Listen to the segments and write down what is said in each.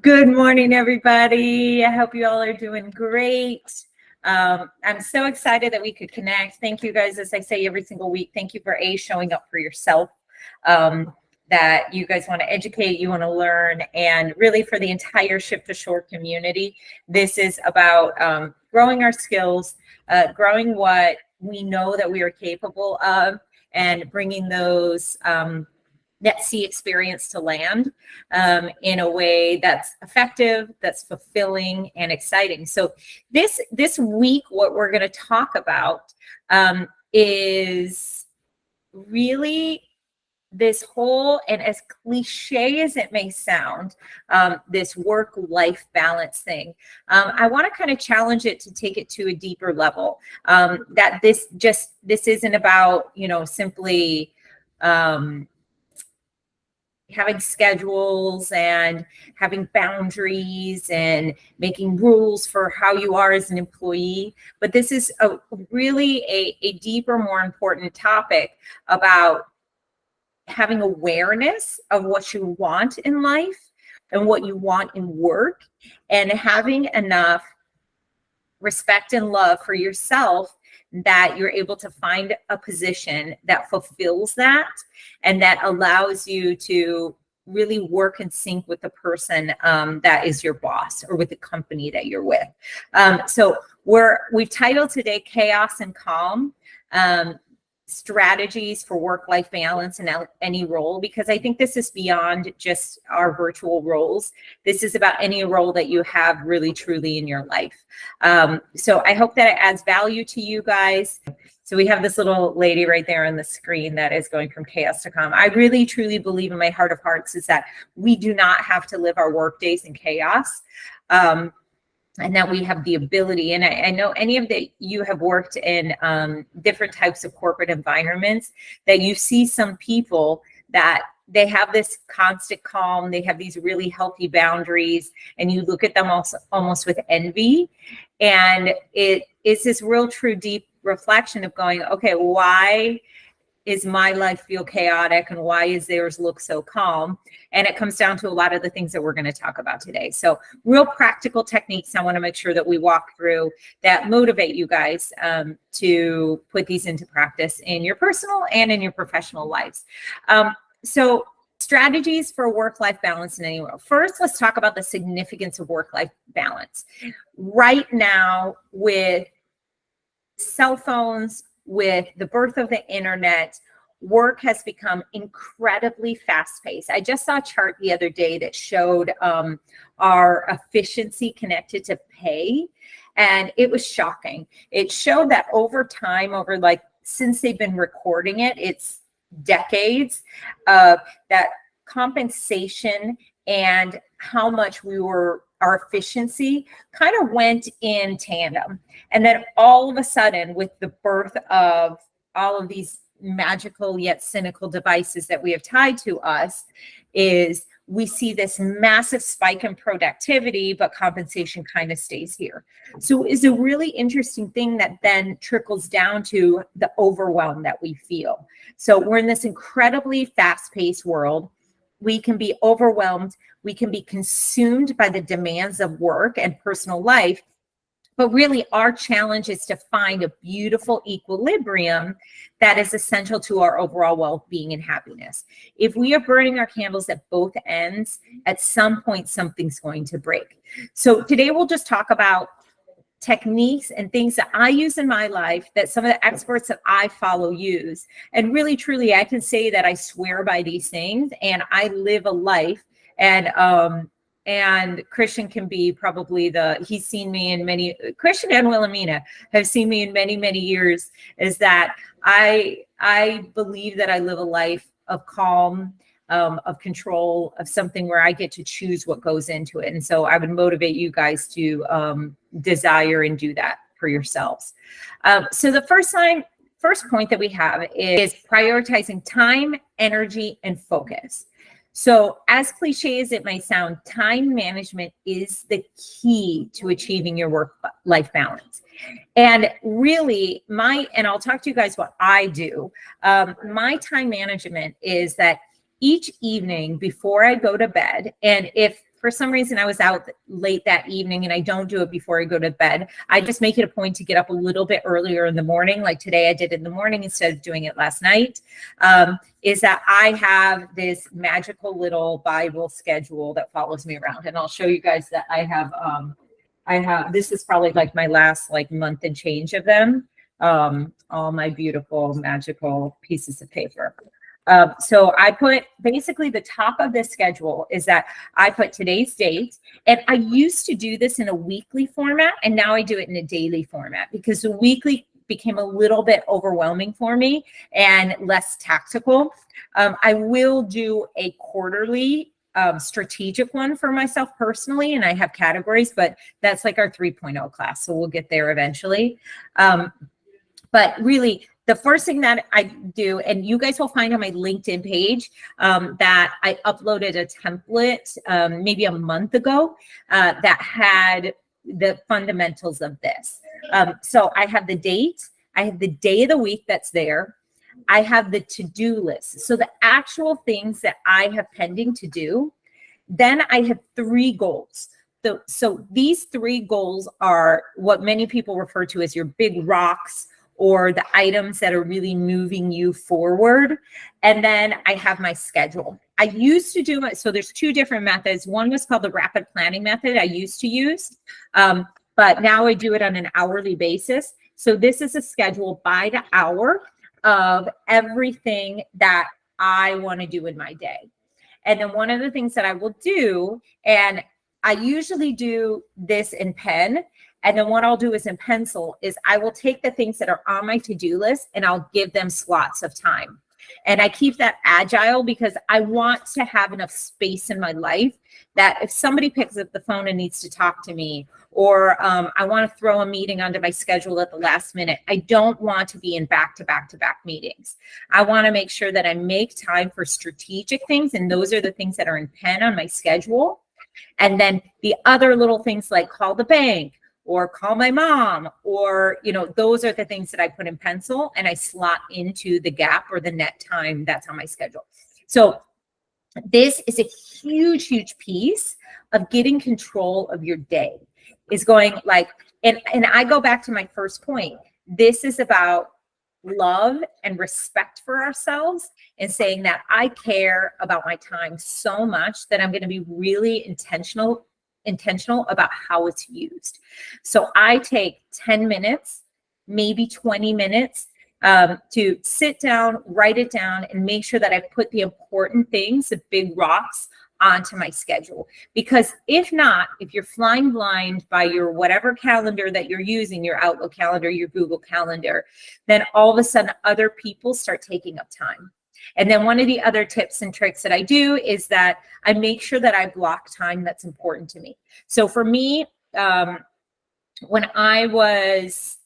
Good morning, everybody. I hope you all are doing great. I'm so excited that we could connect. Thank you guys, as I say every single week. Thank you for showing up for yourself. That you guys want to educate, you want to learn, and really for the entire Shift to Shore community, this is about growing our skills, growing what we know that we are capable of, and bringing those net sea experience to land in a way that's effective, that's fulfilling, and exciting. So this week, what we're going to talk about is really this whole, and as cliche as it may sound, this work-life balance thing. I want to kind of challenge it to take it to a deeper level. That this isn't about simply having schedules and having boundaries and making rules for how you are as an employee. But this is really a deeper, more important topic about having awareness of what you want in life and what you want in work, and having enough respect and love for yourself that you're able to find a position that fulfills that and that allows you to really work in sync with the person that is your boss or with the company that you're with. So we've titled today Chaos and Calm. Strategies for work-life balance in any role, because I think this is beyond just our virtual roles. This is about any role that you have really truly in your life. So I hope that it adds value to you guys. So we have this little lady right there on the screen that is going from chaos to calm. I really truly believe in my heart of hearts is that we do not have to live our work days in chaos. And that we have the ability, and I know any of you have worked in different types of corporate environments, that you see some people that they have this constant calm, they have these really healthy boundaries, and you look at them also almost with envy. And it is this real true deep reflection of going, okay, why is my life feel chaotic and why is theirs look so calm? And it comes down to a lot of the things that we're going to talk about today. So real practical techniques I want to make sure that we walk through that motivate you guys to put these into practice in your personal and in your professional lives. So strategies for work-life balance in any world. First, let's talk about the significance of work-life balance. Right now, with cell phones, with the birth of the internet, work has become incredibly fast-paced. I just saw a chart the other day that showed our efficiency connected to pay, and it was shocking. It showed that over time, since they've been recording it, it's decades of that compensation and how much our efficiency kind of went in tandem. And then all of a sudden, with the birth of all of these magical yet cynical devices that we have tied to us, is we see this massive spike in productivity, but compensation kind of stays here. So it's a really interesting thing that then trickles down to the overwhelm that we feel. So we're in this incredibly fast-paced world. We can be overwhelmed. We can be consumed by the demands of work and personal life. But really, our challenge is to find a beautiful equilibrium that is essential to our overall well-being and happiness. If we are burning our candles at both ends, at some point, something's going to break. So today we'll just talk about techniques and things that I use in my life that some of the experts that I follow use. And really, truly, I can say that I swear by these things and I live a life. And Christian can be probably he's seen me in many, Christian and Wilhelmina have seen me in many, many years, is that I believe that I live a life of calm, of control, of something where I get to choose what goes into it. And so I would motivate you guys to desire and do that for yourselves. So the first point that we have is prioritizing time, energy, and focus. So as cliche as it may sound, time management is the key to achieving your work-life balance. And really, and I'll talk to you guys what I do. My time management is that each evening before I go to bed, and if for some reason I was out late that evening and I don't do it before I go to bed, I just make it a point to get up a little bit earlier in the morning. Like today I did in the morning instead of doing it last night. Is that I have this magical little Bible schedule that follows me around. And I'll show you guys that I have, this is probably like my last like month and change of them. All my beautiful magical pieces of paper. So I put basically the top of this schedule is that I put today's date, and I used to do this in a weekly format, and now I do it in a daily format because the weekly became a little bit overwhelming for me and less tactical. I will do a quarterly strategic one for myself personally, and I have categories, but that's like our 3.0 class. So we'll get there eventually. But really, the first thing that I do, and you guys will find on my LinkedIn page that I uploaded a template maybe a month ago that had the fundamentals of this. So I have the date, I have the day of the week that's there, I have the to-do list. So the actual things that I have pending to do. Then I have 3 goals. So these 3 goals are what many people refer to as your big rocks, or the items that are really moving you forward. And then I have my schedule. I used to do it. So there's 2 different methods. One was called the rapid planning method I used to use, but now I do it on an hourly basis. So this is a schedule by the hour of everything that I want to do in my day. And then one of the things that I will do, and I usually do this in pen, and then what I'll do is in pencil, is I will take the things that are on my to-do list and I'll give them slots of time. And I keep that agile because I want to have enough space in my life that if somebody picks up the phone and needs to talk to me, or I want to throw a meeting onto my schedule at the last minute, I don't want to be in back-to-back meetings. I want to make sure that I make time for strategic things, and those are the things that are in pen on my schedule. And then the other little things like call the bank, or call my mom, or, those are the things that I put in pencil and I slot into the gap or the net time that's on my schedule. So this is a huge, huge piece of getting control of your day, is going like, and I go back to my first point. This is about love and respect for ourselves, and saying that I care about my time so much that I'm going to be really intentional about how it's used. So I take 10 minutes, maybe 20 minutes to sit down, write it down, and make sure that I put the important things, the big rocks, onto my schedule. Because if not, if you're flying blind by your whatever calendar that you're using, your Outlook calendar, your Google calendar, then all of a sudden other people start taking up time. And then one of the other tips and tricks that I do is that I make sure that I block time that's important to me. So for me, when I was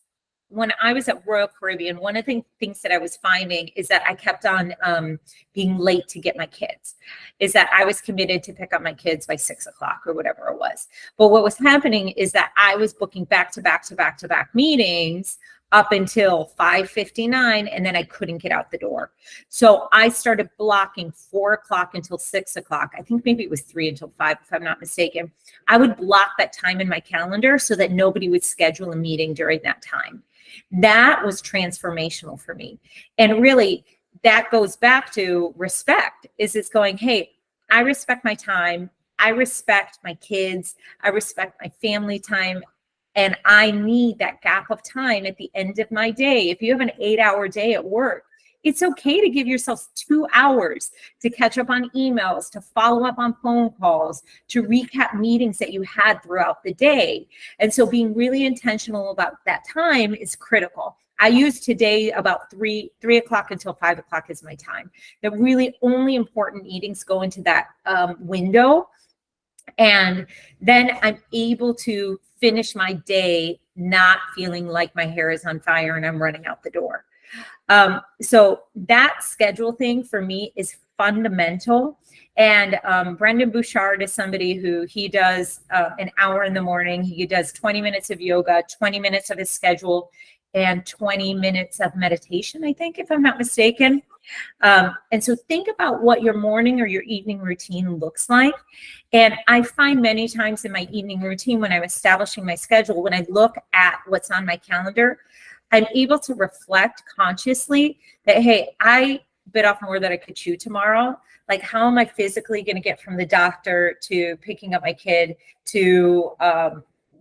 at Royal Caribbean, one of the things that I was finding is that I kept on being late to get my kids, is that I was committed to pick up my kids by 6 o'clock or whatever it was. But what was happening is that I was booking back-to-back meetings up until 5:59, and then I couldn't get out the door. So I started blocking 4 o'clock until 6 o'clock. I think maybe it was 3 until 5, if I'm not mistaken. I would block that time in my calendar so that nobody would schedule a meeting during that time. That was transformational for me. And really, that goes back to respect, is it's going, hey, I respect my time. I respect my kids. I respect my family time. And I need that gap of time at the end of my day. If you have an 8-hour day at work, it's okay to give yourself 2 hours to catch up on emails, to follow up on phone calls, to recap meetings that you had throughout the day. And so being really intentional about that time is critical. I use today about 3 o'clock until 5 o'clock is my time. The really only important meetings go into that window. And then I'm able to finish my day not feeling like my hair is on fire and I'm running out the door. So that schedule thing for me is fundamental. And Brendon Burchard is somebody who he does an hour in the morning. He does 20 minutes of yoga, 20 minutes of his schedule and 20 minutes of meditation, I think, if I'm not mistaken. And so think about what your morning or your evening routine looks like. And I find many times in my evening routine, when I'm establishing my schedule, when I look at what's on my calendar, I'm able to reflect consciously that, hey, I bit off more than I could chew tomorrow. Like, how am I physically going to get from the doctor to picking up my kid to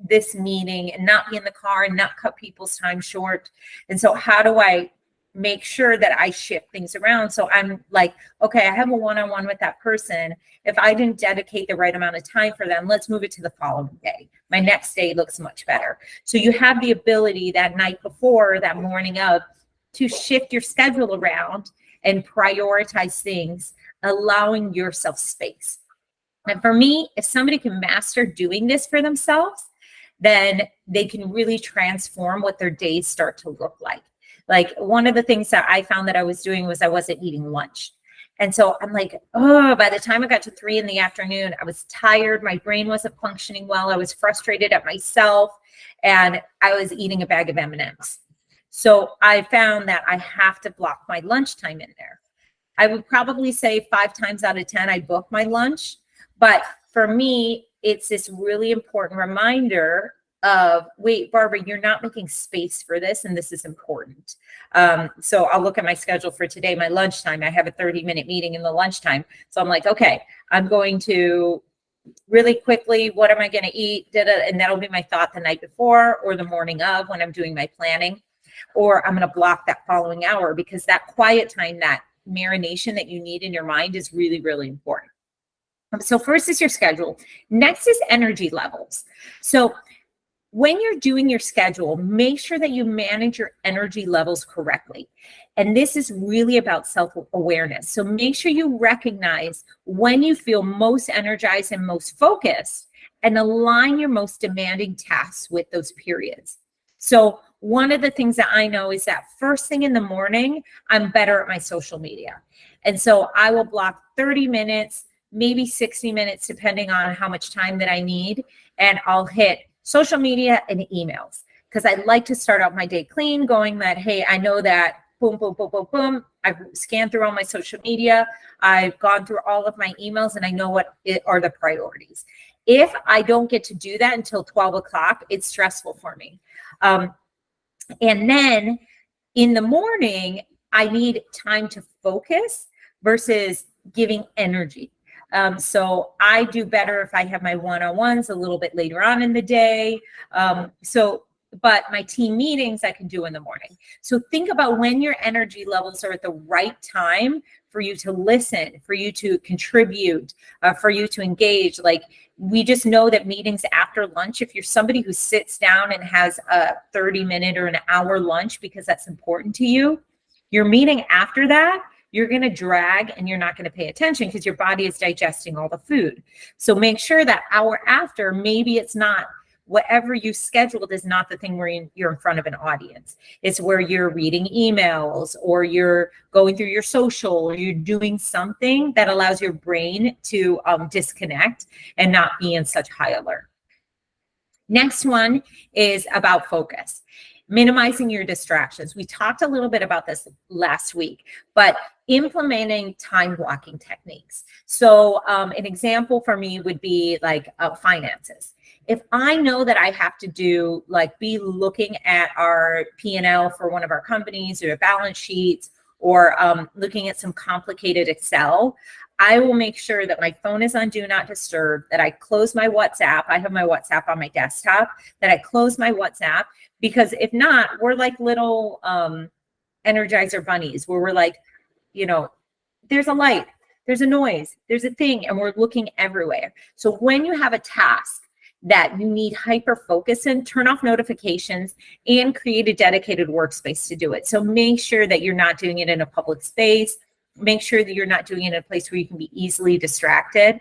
this meeting and not be in the car and not cut people's time short? And so how do I make sure that I shift things around? So I'm like, okay, I have a one-on-one with that person. If I didn't dedicate the right amount of time for them, let's move it to the following day. My next day looks much better. So you have the ability that night before, that morning of, to shift your schedule around and prioritize things, allowing yourself space. And for me, if somebody can master doing this for themselves, then they can really transform what their days start to look like. Like, one of the things that I found that I was doing was I wasn't eating lunch. And so I'm like, oh, by the time I got to 3 p.m, I was tired. My brain wasn't functioning well. I was frustrated at myself, and I was eating a bag of M&Ms. So I found that I have to block my lunchtime in there. I would probably say 5 times out of 10, I book my lunch. But for me, it's this really important reminder of, wait, Barbara, you're not making space for this, and this is important. So I'll look at my schedule for today, my lunchtime. I have a 30-minute meeting in the lunchtime. So I'm like, okay, I'm going to really quickly, what am I going to eat? And that'll be my thought the night before or the morning of when I'm doing my planning. Or I'm going to block that following hour, because that quiet time, that marination that you need in your mind is really, really important. So first is your schedule. Next is energy levels. So when you're doing your schedule, make sure that you manage your energy levels correctly. And this is really about self-awareness. So make sure you recognize when you feel most energized and most focused, and align your most demanding tasks with those periods. So one of the things that I know is that first thing in the morning, I'm better at my social media. And so I will block 30 minutes, maybe 60 minutes, depending on how much time that I need. And I'll hit social media and emails, because I like to start out my day clean, going that, hey, I know that boom, boom, boom, boom, boom. I've scanned through all my social media. I've gone through all of my emails, and I know what are the priorities. If I don't get to do that until 12 o'clock, it's stressful for me. And then in the morning, I need time to focus versus giving energy. So I do better if I have my one-on-ones a little bit later on in the day. But my team meetings I can do in the morning. So think about when your energy levels are at the right time for you to listen, for you to contribute, for you to engage. Like, we just know that meetings after lunch, if you're somebody who sits down and has a 30-minute or an hour lunch because that's important to you, your meeting after that, you're going to drag and you're not going to pay attention because your body is digesting all the food. So make sure that hour after, maybe it's not, whatever you scheduled is not the thing where you're in front of an audience. It's where you're reading emails, or you're going through your social, or you're doing something that allows your brain to disconnect and not be in such high alert. Next one is about focus. Minimizing your distractions. We talked a little bit about this last week, but implementing time blocking techniques. So an example for me would be like finances. If I know that I have to do, like, be looking at our P&L for one of our companies, or balance sheets, or looking at some complicated Excel, I will make sure that my phone is on Do Not Disturb, that I close my WhatsApp. I have my WhatsApp on my desktop, that I close my WhatsApp, because if not, we're like little Energizer bunnies, where we're like, there's a light, there's a noise, there's a thing, and we're looking everywhere. So when you have a task that you need hyper focus in, turn off notifications and create a dedicated workspace to do it. So make sure that you're not doing it in a public space. Make sure that you're not doing it in a place where you can be easily distracted.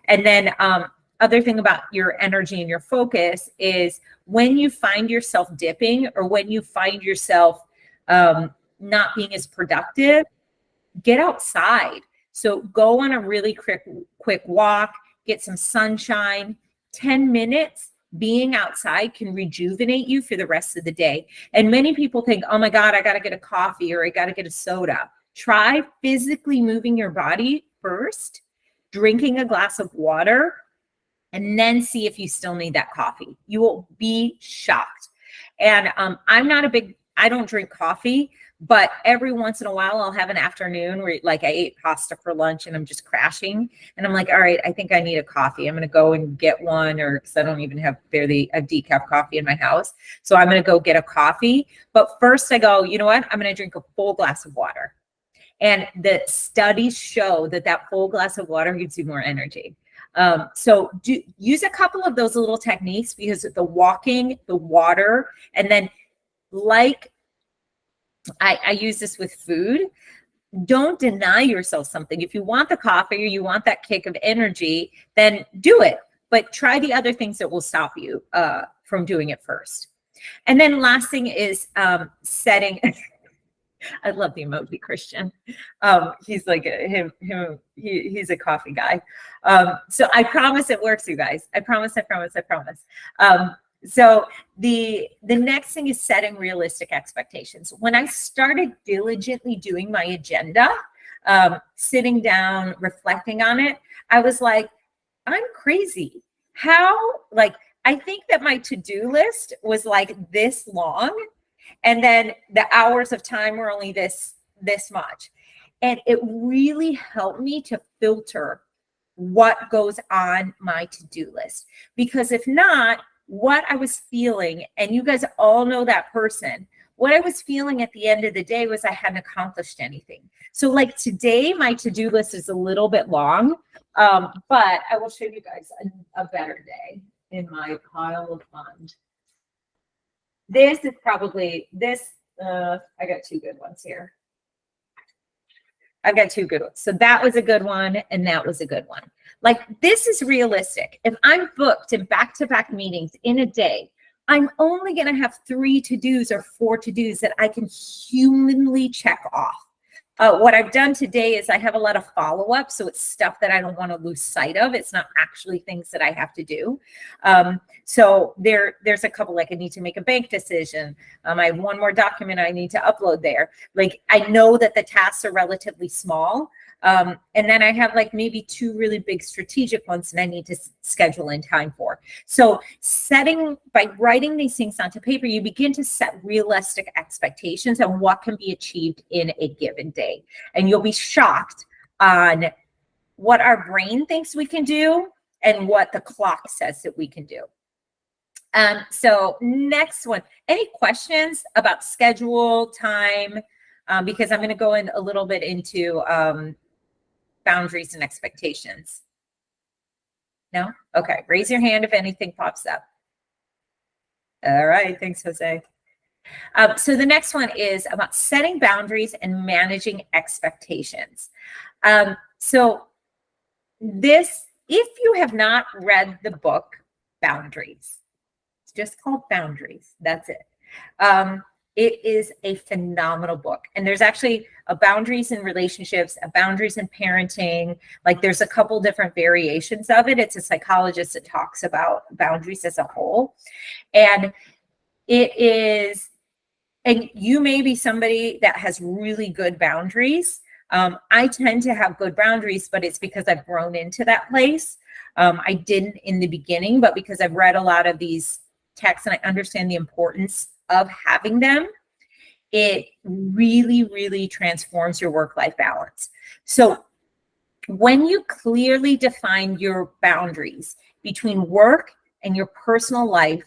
And then other thing about your energy and your focus is, when you find yourself dipping, or when you find yourself not being as productive, get outside. So go on a really quick walk, get some sunshine. 10 minutes being outside can rejuvenate you for the rest of the day. And many people think, oh my God, I got to get a coffee or I got to get a soda. Try physically moving your body first, drinking a glass of water, and then see if you still need that coffee. You will be shocked. And I don't drink coffee, but every once in a while I'll have an afternoon where like I ate pasta for lunch and I'm just crashing. And I'm like, all right, I think I need a coffee. I'm going to go and get one, or because I don't even have barely a decaf coffee in my house. So I'm going to go get a coffee. But first I go, you know what? I'm going to drink a full glass of water. And the studies show that full glass of water gives you more energy. So use a couple of those little techniques, because the walking, the water, and then like I use this with food. Don't deny yourself something. If you want the coffee or you want that kick of energy, then do it. But try the other things that will stop you from doing it first. And then last thing is setting. I love the emoji, Christian. He's like he's a coffee guy. So I promise it works, you guys. I promise. So the next thing is setting realistic expectations. When I started diligently doing my agenda, sitting down, reflecting on it, I was like, I'm crazy. How, like, I think that my to-do list was like this long, and then the hours of time were only this much. And it really helped me to filter what goes on my to-do list. Because if not, what I was feeling, and you guys all know that person, what I was feeling at the end of the day was I hadn't accomplished anything. So like today, my to-do list is a little bit long, but I will show you guys a better day in my pile of fun. This is probably I got two good ones here. I've got two good ones. So that was a good one, and that was a good one. Like, this is realistic. If I'm booked in back-to-back meetings in a day, I'm only going to have 3 to-dos or 4 to-dos that I can humanly check off. What I've done today is I have a lot of follow-up, so it's stuff that I don't want to lose sight of. It's not actually things that I have to do. So there's a couple, like I need to make a bank decision. I have one more document I need to upload there. Like, I know that the tasks are relatively small. And then I have like maybe 2 really big strategic ones that I need to schedule in time for. So by writing these things onto paper, you begin to set realistic expectations on what can be achieved in a given day. And you'll be shocked on what our brain thinks we can do and what the clock says that we can do. So next one, any questions about schedule, time? Because I'm going to go in a little bit into boundaries and expectations. No? Okay. Raise your hand if anything pops up. All right. Thanks, Jose. So the next one is about setting boundaries and managing expectations. So this, if you have not read the book Boundaries, it's just called Boundaries. That's it. It is a phenomenal book. And there's actually a boundaries in relationships, a boundaries in parenting. Like, there's a couple different variations of it. It's a psychologist that talks about boundaries as a whole. And it is, and you may be somebody that has really good boundaries. I tend to have good boundaries, but it's because I've grown into that place. I didn't in the beginning, but because I've read a lot of these texts and I understand the importance of having them, it really, really transforms your work-life balance. So when you clearly define your boundaries between work and your personal life,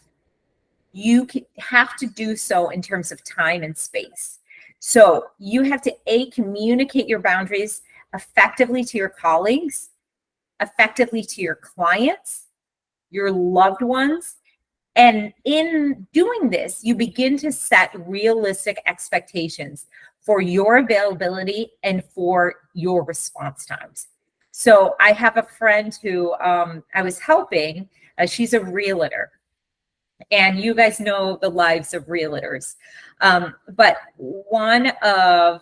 you have to do so in terms of time and space. So you have to communicate your boundaries effectively to your colleagues, effectively to your clients, your loved ones. And in doing this, you begin to set realistic expectations for your availability and for your response times. So I have a friend who I was helping. She's a realtor. And you guys know the lives of realtors. But one of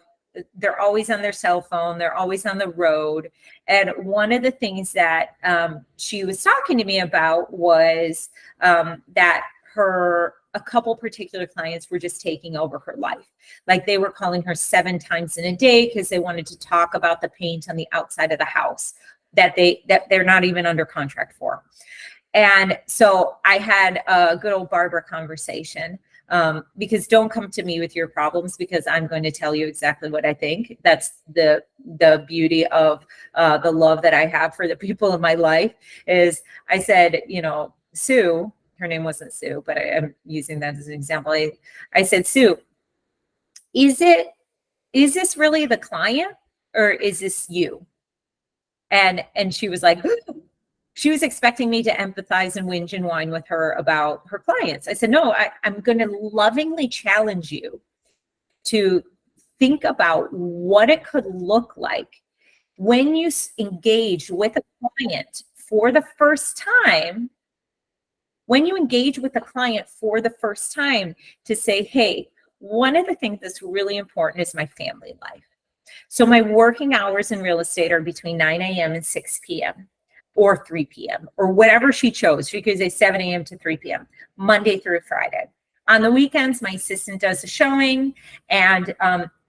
they're always on their cell phone. They're always on the road. And one of the things that she was talking to me about was that a couple particular clients were just taking over her life. Like they were calling her 7 times in a day because they wanted to talk about the paint on the outside of the house that they're not even under contract for. And so I had a good old Barbara conversation, because don't come to me with your problems, because I'm going to tell you exactly what I think. That's the beauty of the love that I have for the people in my life. Is I said, Sue, her name wasn't Sue, but I'm using that as an example. I said, Sue, is this really the client or is this you? And she was like, she was expecting me to empathize and whinge and whine with her about her clients. I said, no, I'm going to lovingly challenge you to think about what it could look like when you engage with a client for the first time. When you engage with a client for the first time, to say, hey, one of the things that's really important is my family life. So my working hours in real estate are between 9 a.m. and 6 p.m. or 3 p.m. or whatever she chose. She could say 7 a.m. to 3 p.m., Monday through Friday. On the weekends, my assistant does a showing, and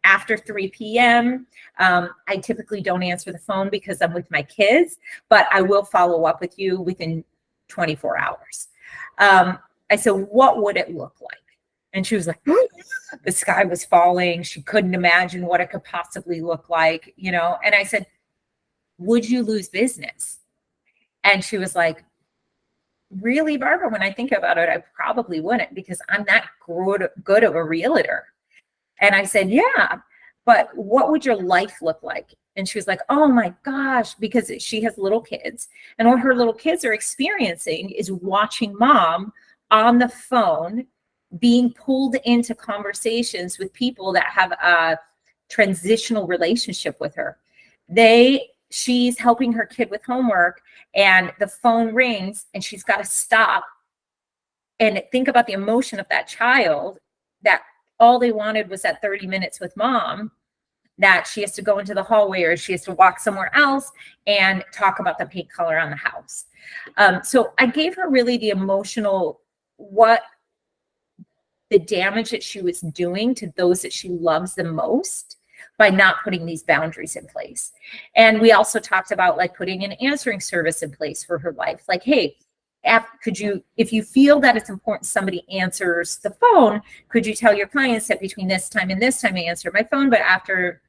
after 3 p.m., I typically don't answer the phone because I'm with my kids, but I will follow up with you within 24 hours. I said, what would it look like? And she was like, the sky was falling. She couldn't imagine what it could possibly look like, And I said, would you lose business? And she was like, really, Barbara, when I think about it, I probably wouldn't, because I'm not good of a realtor. And I said, yeah, but what would your life look like? And she was like, oh my gosh, because she has little kids. And what her little kids are experiencing is watching mom on the phone being pulled into conversations with people that have a transitional relationship with her. She's helping her kid with homework, and the phone rings, and she's got to stop and think about the emotion of that child, that all they wanted was that 30 minutes with mom, that she has to go into the hallway or she has to walk somewhere else and talk about the paint color on the house. So I gave her really the emotional, the damage that she was doing to those that she loves the most by not putting these boundaries in place. And we also talked about like putting an answering service in place for her life. Like, hey, if you feel that it's important somebody answers the phone, could you tell your clients that between this time and this time I answer my phone, but after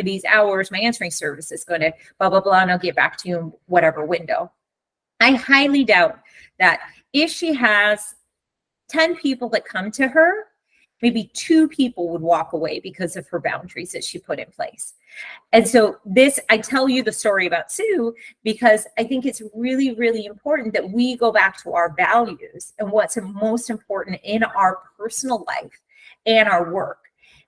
these hours, my answering service is going to blah, blah, blah, and I'll get back to you in whatever window. I highly doubt that if she has 10 people that come to her, maybe 2 people would walk away because of her boundaries that she put in place. And so I tell you the story about Sue because I think it's really, really important that we go back to our values and what's most important in our personal life and our work.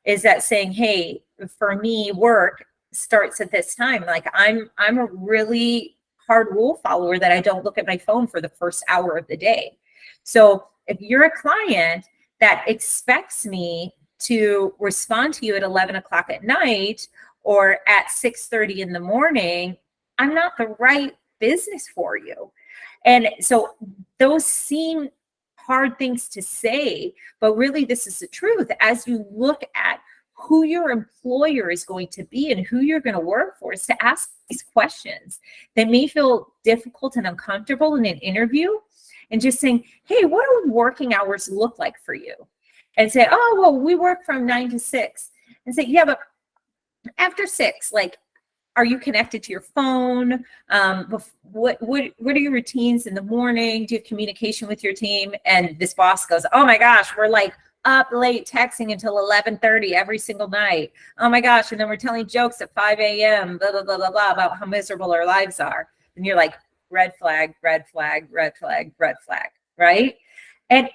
Is that saying, hey, for me, work starts at this time. Like I'm a really hard rule follower that I don't look at my phone for the first hour of the day. So if you're a client that expects me to respond to you at 11 o'clock at night or at 6:30 in the morning, I'm not the right business for you. And so those seem hard things to say, but really this is the truth. As you look at who your employer is going to be and who you're going to work for, is to ask these questions. They may feel difficult and uncomfortable in an interview, and just saying, hey, what do working hours look like for you? And say, oh, well, we work from 9 to 6. And say, yeah, but after 6, like, are you connected to your phone? What are your routines in the morning? Do you have communication with your team? And this boss goes, oh my gosh, we're like up late texting until 11:30 every single night. Oh my gosh. And then we're telling jokes at 5 a.m., blah, blah, blah, blah, blah, about how miserable our lives are. And you're like, red flag, red flag, red flag, red flag, right? And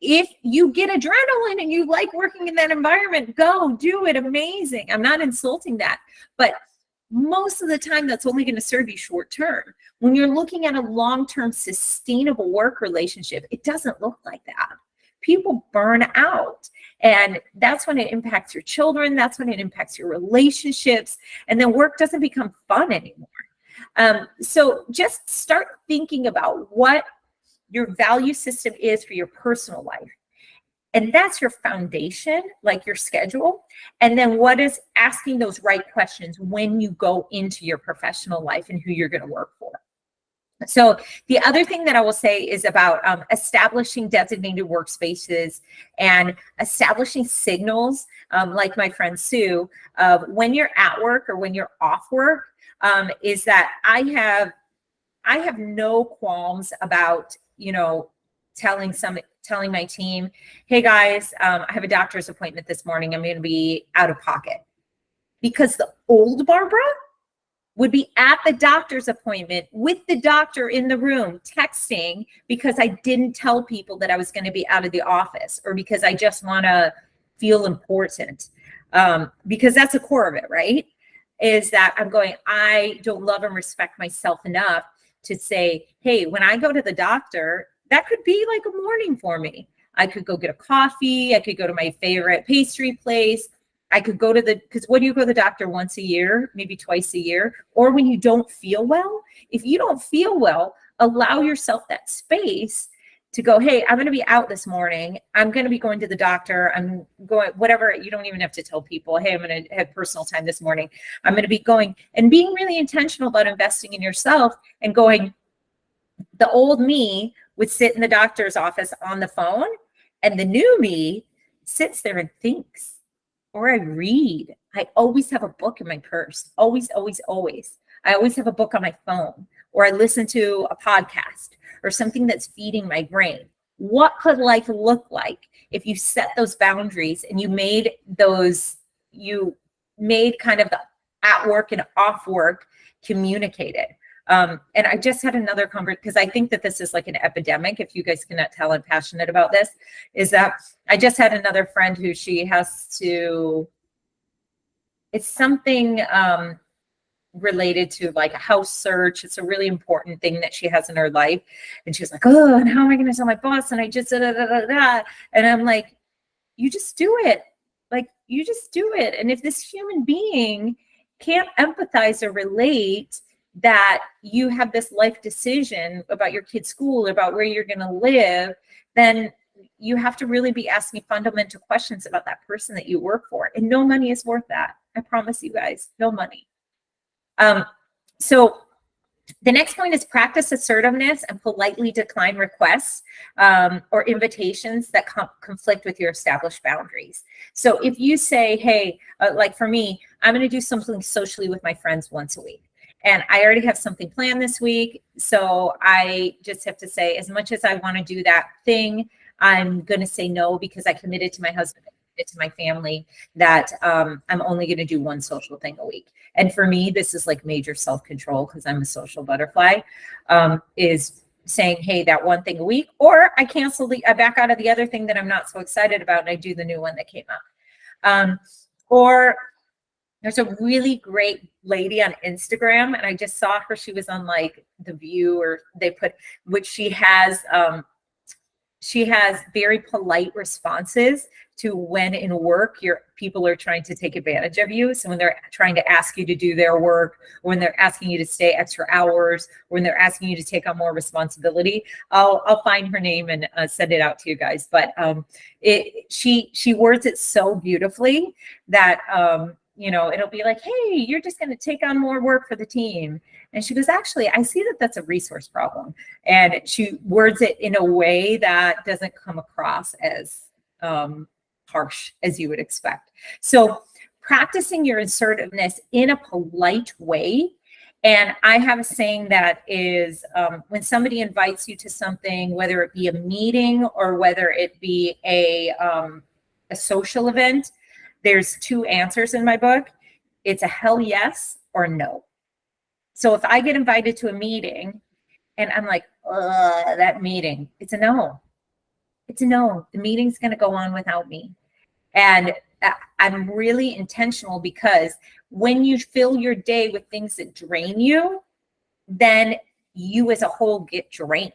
if you get adrenaline and you like working in that environment, go do it. Amazing. I'm not insulting that, but most of the time that's only going to serve you short term. When you're looking at a long-term sustainable work relationship, it doesn't look like that, people burn out. And that's when it impacts your children. That's when it impacts your relationships. And then work doesn't become fun anymore. So just start thinking about what your value system is for your personal life. And that's your foundation, like your schedule. And then what is asking those right questions when you go into your professional life and who you're going to work for. So the other thing that I will say is about establishing designated workspaces and establishing signals, like my friend Sue, when you're at work or when you're off work, is that I have no qualms about, telling my team, hey guys, I have a doctor's appointment this morning. I'm going to be out of pocket. Because the old Barbara would be at the doctor's appointment with the doctor in the room texting because I didn't tell people that I was going to be out of the office, or because I just want to feel important. Because that's the core of it, right? Is that I don't love and respect myself enough to say, hey, when I go to the doctor, that could be like a morning for me. I could go get a coffee. I could go to my favorite pastry place. I could go to because when you go to the doctor once a year, maybe twice a year, or when you don't feel well, if you don't feel well, allow yourself that space to go, hey, I'm going to be out this morning. I'm going to be going to the doctor. I'm going, whatever. You don't even have to tell people, hey, I'm going to have personal time this morning. I'm going to be going, and being really intentional about investing in yourself and going. The old me would sit in the doctor's office on the phone, and the new me sits there and thinks, or I read. I always have a book in my purse. Always, always, always. I always have a book on my phone, or I listen to a podcast or something that's feeding my brain. What could life look like if you set those boundaries and you made kind of the at work and off work communicated? And I just had another conversation, because I think that this is like an epidemic. If you guys cannot tell, I'm passionate about this. Is that I just had another friend who it's something related to like a house search. It's a really important thing that she has in her life. And she was like, oh, and how am I going to tell my boss? And I just, and I'm like, you just do it. Like, you just do it. And if this human being can't empathize or relate that you have this life decision about your kid's school, about where you're going to live, then you have to really be asking fundamental questions about that person that you work for. And no money is worth that. I promise you guys, no money. So the next point is practice assertiveness and politely decline requests or invitations that conflict with your established boundaries. So if you say, hey, like for me, I'm going to do something socially with my friends once a week. And I already have something planned this week. So I just have to say, as much as I want to do that thing, I'm going to say no, because I committed to my husband, to my family, that I'm only going to do one social thing a week. And for me, this is like major self-control, because I'm a social butterfly, is saying, hey, that one thing a week, or I back out of the other thing that I'm not so excited about, and I do the new one that came up. Or there's a really great lady on Instagram, and I just saw her. She was on like The View, or which she has very polite responses to when in work people are trying to take advantage of you. So when they're trying to ask you to do their work, or when they're asking you to stay extra hours, or when they're asking you to take on more responsibility, I'll find her name and send it out to you guys. But she words it so beautifully that it'll be like, hey, you're just going to take on more work for the team. And she goes, actually, I see that that's a resource problem. And she words it in a way that doesn't come across as harsh as you would expect. So practicing your assertiveness in a polite way. And I have a saying that is, when somebody invites you to something, whether it be a meeting or whether it be a social event, there's two answers in my book. It's a hell yes or no. So if I get invited to a meeting and I'm like, that meeting, it's a no. It's a no. The meeting's going to go on without me. And I'm really intentional, because when you fill your day with things that drain you, then you as a whole get drained.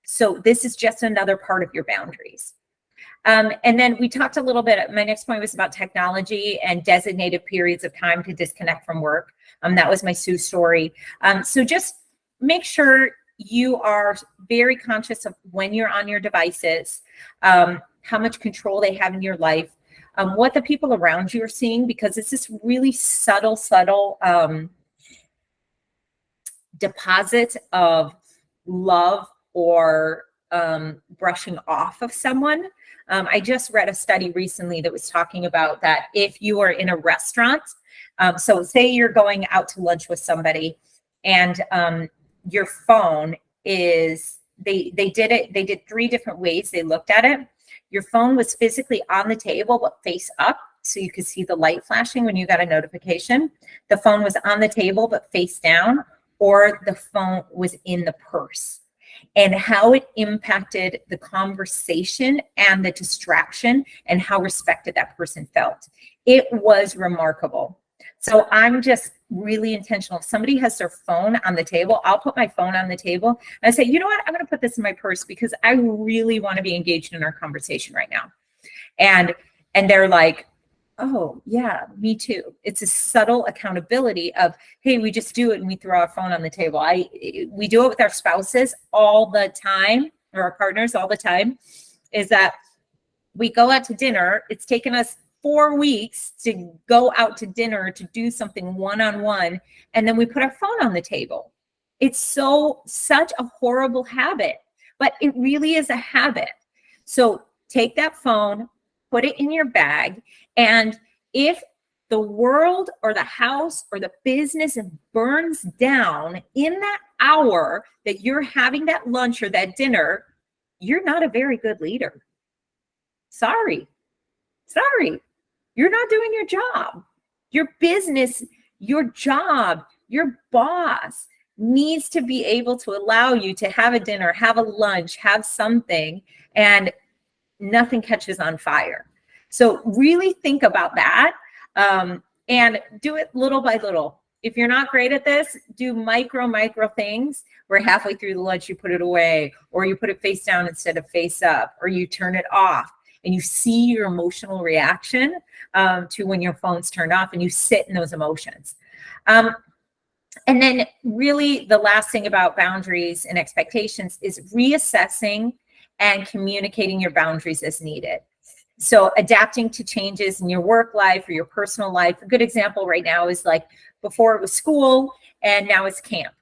So this is just another part of your boundaries. And then we talked a little bit, my next point was about technology and designated periods of time to disconnect from work. That was my Sue story. So just make sure you are very conscious of when you're on your devices, how much control they have in your life, what the people around you are seeing, because it's this really subtle deposit of love or brushing off of someone. I just read a study recently that was talking about that if you are in a restaurant, so say you're going out to lunch with somebody and your phone is, they did 3 different ways they looked at it. Your phone was physically on the table, but face up, so you could see the light flashing when you got a notification. The phone was on the table, but face down, or the phone was in the purse. And how it impacted the conversation and the distraction and how respected that person felt. It was remarkable. So I'm just really intentional. If somebody has their phone on the table, I'll put my phone on the table and I say, you know what, I'm going to put this in my purse because I really want to be engaged in our conversation right now. And they're like, oh yeah, me too. It's a subtle accountability of, hey, we just do it and we throw our phone on the table. We do it with our spouses all the time, or our partners all the time, is that we go out to dinner. It's taken us 4 weeks to go out to dinner to do something one-on-one, and then we put our phone on the table. It's such a horrible habit, but it really is a habit. So take that phone, put it in your bag, and if the world or the house or the business burns down in that hour that you're having that lunch or that dinner, you're not a very good leader. Sorry. You're not doing your job. Your business, your job, your boss needs to be able to allow you to have a dinner, have a lunch, have something, and nothing catches on fire. So really think about that, and do it little by little. If you're not great at this, do micro things where halfway through the lunch you put it away, or you put it face down instead of face up, or you turn it off, and you see your emotional reaction to when your phone's turned off, and you sit in those emotions. And then really the last thing about boundaries and expectations is reassessing and communicating your boundaries as needed. So adapting to changes in your work life or your personal life. A good example right now is like before it was school and now it's camp.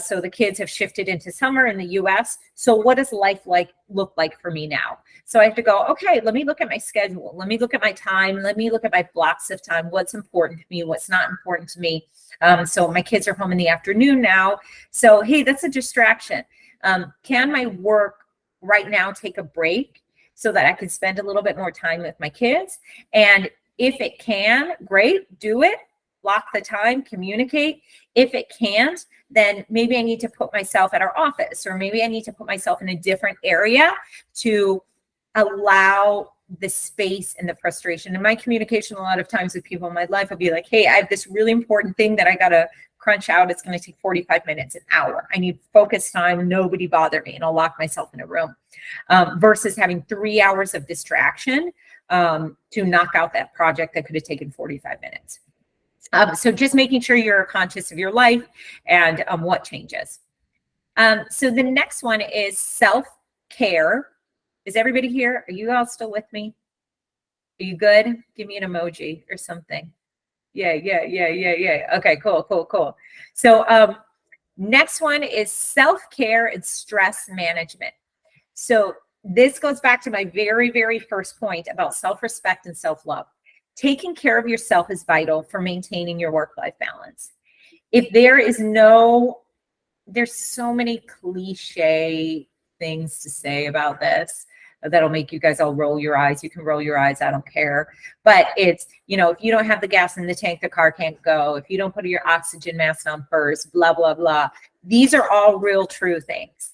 So the kids have shifted into summer in the US. So what does life look like for me now? So I have to go, okay, let me look at my schedule. Let me look at my time. Let me look at my blocks of time. What's important to me? What's not important to me? So my kids are home in the afternoon now. So, hey, that's a distraction. Can my work right now take a break so that I can spend a little bit more time with my kids? And if it can, great, do it. Block the time, communicate. If it can't, then maybe I need to put myself at our office, or maybe I need to put myself in a different area to allow the space and the frustration. In my communication, a lot of times with people in my life, I'll be like, hey, I have this really important thing that I got to crunch out. It's going to take 45 minutes, an hour. I need focus time. Nobody bother me. And I'll lock myself in a room versus having 3 hours of distraction to knock out that project that could have taken 45 minutes. So just making sure you're conscious of your life and what changes. So the next one is self-care. Is everybody here? Are you all still with me? Are you good? Give me an emoji or something. Yeah. Okay, cool. So next one is self-care and stress management. So this goes back to my very, very first point about self-respect and self-love. Taking care of yourself is vital for maintaining your work-life balance. If there's so many cliche things to say about this that'll make you guys all roll your eyes. You can roll your eyes, I don't care. But it's, if you don't have the gas in the tank, the car can't go. If you don't put your oxygen mask on first, blah, blah, blah. These are all real true things.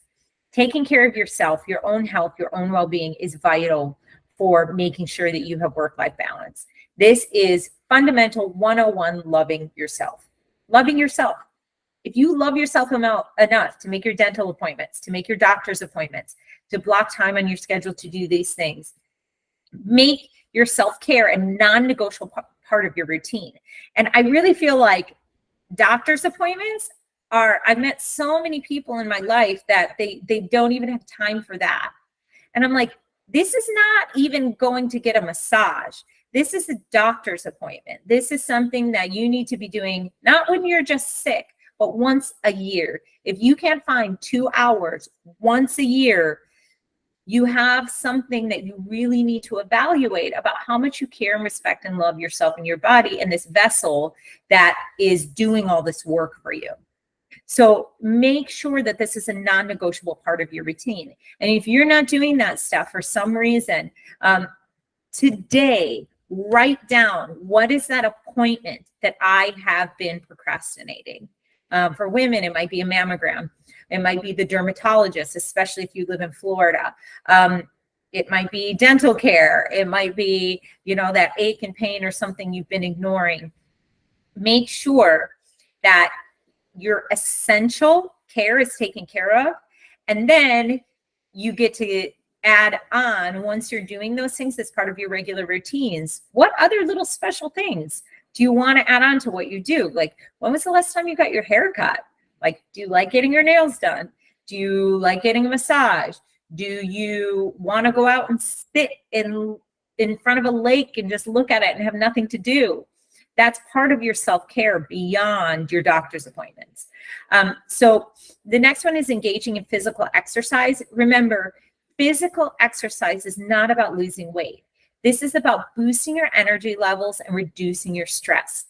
Taking care of yourself, your own health, your own well-being is vital for making sure that you have work-life balance. This is fundamental 101, loving yourself. Loving yourself. If you love yourself enough to make your dental appointments, to make your doctor's appointments, to block time on your schedule to do these things, Make your self-care a non-negotiable part of your routine. And I really feel like doctor's appointments I've met so many people in my life that they don't even have time for that. And I'm like, this is not even going to get a massage. This is a doctor's appointment. This is something that you need to be doing, not when you're just sick, but once a year. If you can't find 2 hours once a year, you have something that you really need to evaluate about how much you care and respect and love yourself and your body and this vessel that is doing all this work for you. So make sure that this is a non-negotiable part of your routine. And if you're not doing that stuff for some reason, today, write down, what is that appointment that I have been procrastinating? For women, it might be a mammogram. It might be the dermatologist, especially if you live in Florida. It might be dental care. It might be, that ache and pain or something you've been ignoring. Make sure that your essential care is taken care of. And then you get to add on, once you're doing those things as part of your regular routines, what other little special things do you want to add on to what you do? Like, when was the last time you got your hair cut? Like, do you like getting your nails done? Do you like getting a massage? Do you want to go out and sit in front of a lake and just look at it and have nothing to do? That's part of your self-care beyond your doctor's appointments. So the next one is engaging in physical exercise. Remember, physical exercise is not about losing weight. This is about boosting your energy levels and reducing your stress.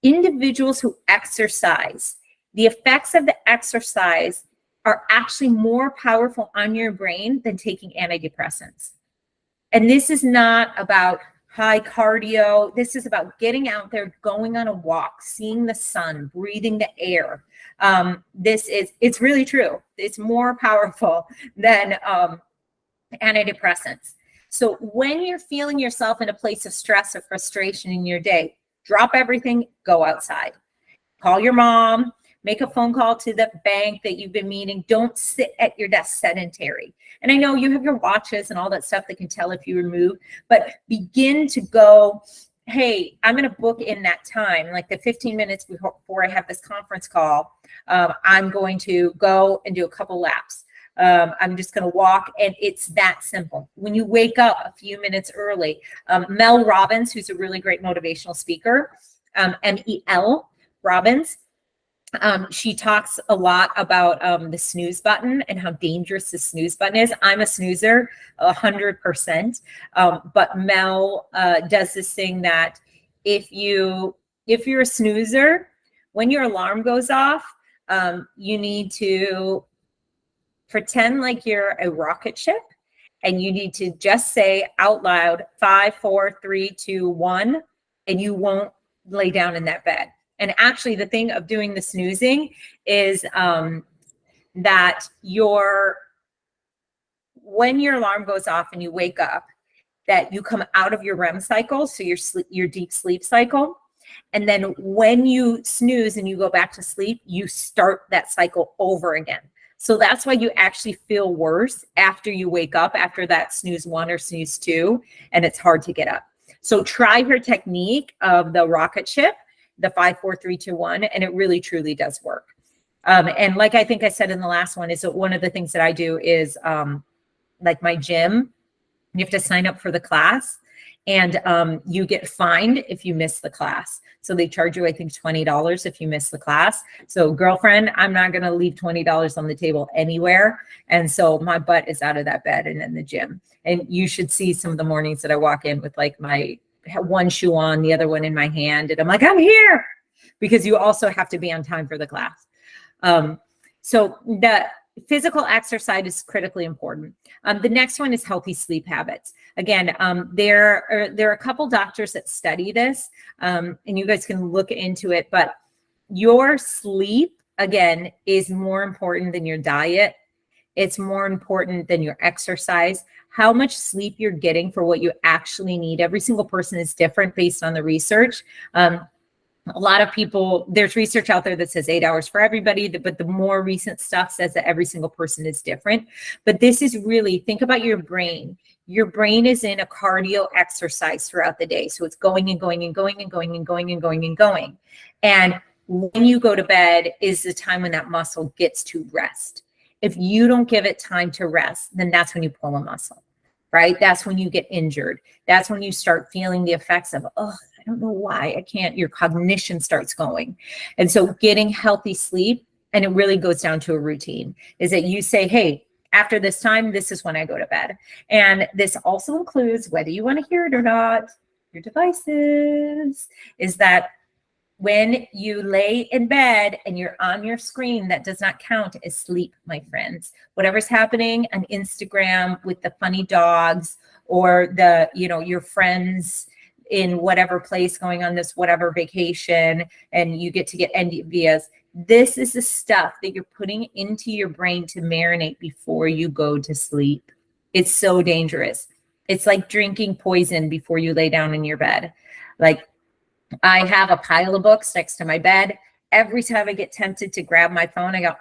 Individuals who exercise, the effects of the exercise are actually more powerful on your brain than taking antidepressants. And this is not about high cardio. This is about getting out there, going on a walk, seeing the sun, breathing the air. It's really true. It's more powerful than antidepressants. So when you're feeling yourself in a place of stress or frustration in your day, drop everything, go outside. Call your mom, make a phone call to the bank that you've been meeting. Don't sit at your desk sedentary. And I know you have your watches and all that stuff that can tell if you remove, but begin to go, hey, I'm going to book in that time, like the 15 minutes before I have this conference call. I'm going to go and do a couple laps. I'm just going to walk, and it's that simple. When you wake up a few minutes early, Mel Robbins, who's a really great motivational speaker, M-E-L Robbins, she talks a lot about the snooze button and how dangerous the snooze button is. I'm a snoozer 100%. But Mel does this thing that if you're a snoozer, when your alarm goes off, you need to pretend like you're a rocket ship, and you need to just say out loud 5, 4, 3, 2, 1, and you won't lay down in that bed. And actually, the thing of doing the snoozing is that when your alarm goes off and you wake up, that you come out of your REM cycle, so your deep sleep cycle. And then when you snooze and you go back to sleep, you start that cycle over again. So that's why you actually feel worse after you wake up, after that snooze 1 or snooze 2, and it's hard to get up. So try her technique of the rocket ship, the 5, 4, 3, 2, 1, and it really truly does work. And like I think I said in the last one, is that one of the things that I do is like my gym, you have to sign up for the class, and you get fined if you miss the class. So they charge you, I think, $20 if you miss the class. So girlfriend, I'm not going to leave $20 on the table anywhere. And so my butt is out of that bed and in the gym. And you should see some of the mornings that I walk in with like my one shoe on, the other one in my hand. And I'm like, I'm here, because you also have to be on time for the class. So the physical exercise is critically important. The next one is healthy sleep habits. Again, there are a couple doctors that study this, and you guys can look into it, but your sleep, again, is more important than your diet. It's more important than your exercise. How much sleep you're getting for what you actually need. Every single person is different based on the research. A lot of people, there's research out there that says 8 hours for everybody, but the more recent stuff says that every single person is different. But this is really, think about your brain. Your brain is in a cardio exercise throughout the day. So it's going and going and going and going and going and going and going. And when you go to bed is the time when that muscle gets to rest. If you don't give it time to rest, then that's when you pull a muscle, right? That's when you get injured. That's when you start feeling the effects of, oh, I don't know why I can't, your cognition starts going. And so getting healthy sleep, and it really goes down to a routine, is that you say, hey, after this time, this is when I go to bed. And this also includes, whether you want to hear it or not, your devices, is that when you lay in bed and you're on your screen, that does not count as sleep, my friends. Whatever's happening on Instagram with the funny dogs or the, your friends in whatever place going on this whatever vacation, and you get envious. This is the stuff that you're putting into your brain to marinate before you go to sleep. It's so dangerous. It's like drinking poison before you lay down in your bed. Like, I have a pile of books next to my bed. Every time I get tempted to grab my phone, I go,